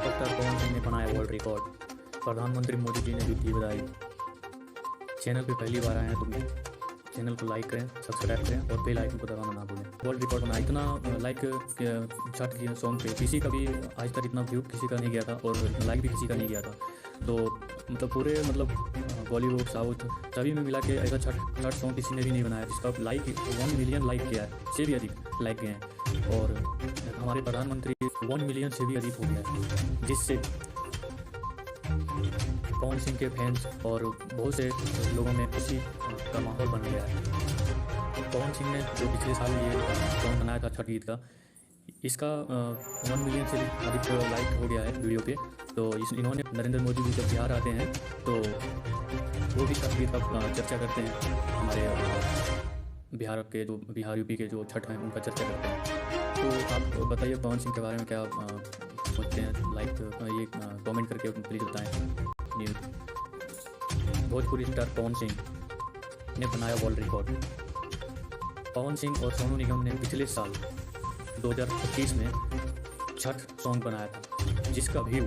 Superstar Pawan Singh ने बनाया world record. प्रधानमंत्री मोदी जी ने भी दी बधाई। चैनल पे पहली बार आए हैं तो चैनल को लाइक करें, सब्सक्राइब करें और बेल आइकन को दबाना ना भूलें। वर्ल्ड रिकॉर्ड बनाया, इतना लाइक छठ के सॉन्ग पे किसी का भी आज तक इतना व्यू किसी का नहीं गया था और लाइक भी किसी का नहीं गया था। तो मतलब पूरे बॉलीवुड साउथ सभी में मिला के ऐसा छठ सॉन्ग किसी ने भी नहीं बनाया जिसका लाइक 1 मिलियन लाइक किया है, से भी अधिक लाइक गए हैं। और हमारे प्रधानमंत्री 1 मिलियन से भी अधिक हो गया है, जिससे पवन सिंह के फैंस और बहुत से लोगों में खुशी का माहौल बन गया है। पवन सिंह ने जो पिछले साल ये सॉन्ग बनाया था छठ गीत का, इसका 1 मिलियन से भी अधिक लाइक हो गया है वीडियो पे। तो इन्होंने नरेंद्र मोदी जी जब बिहार आते हैं तो वो भी छठ गीत का चर्चा करते हैं। हमारे बिहार यूपी के जो छठ हैं उनका चर्चा करते हैं। तो आप बताइए पवन सिंह के बारे में क्या सोचते हैं, लाइक ये कमेंट करके प्लीज़ बताएं। भोजपुरी स्टार पवन सिंह ने बनाया वर्ल्ड रिकॉर्ड। पवन सिंह और सोनू निगम ने पिछले साल 2025 में छठ सॉन्ग बनाया था जिसका व्यू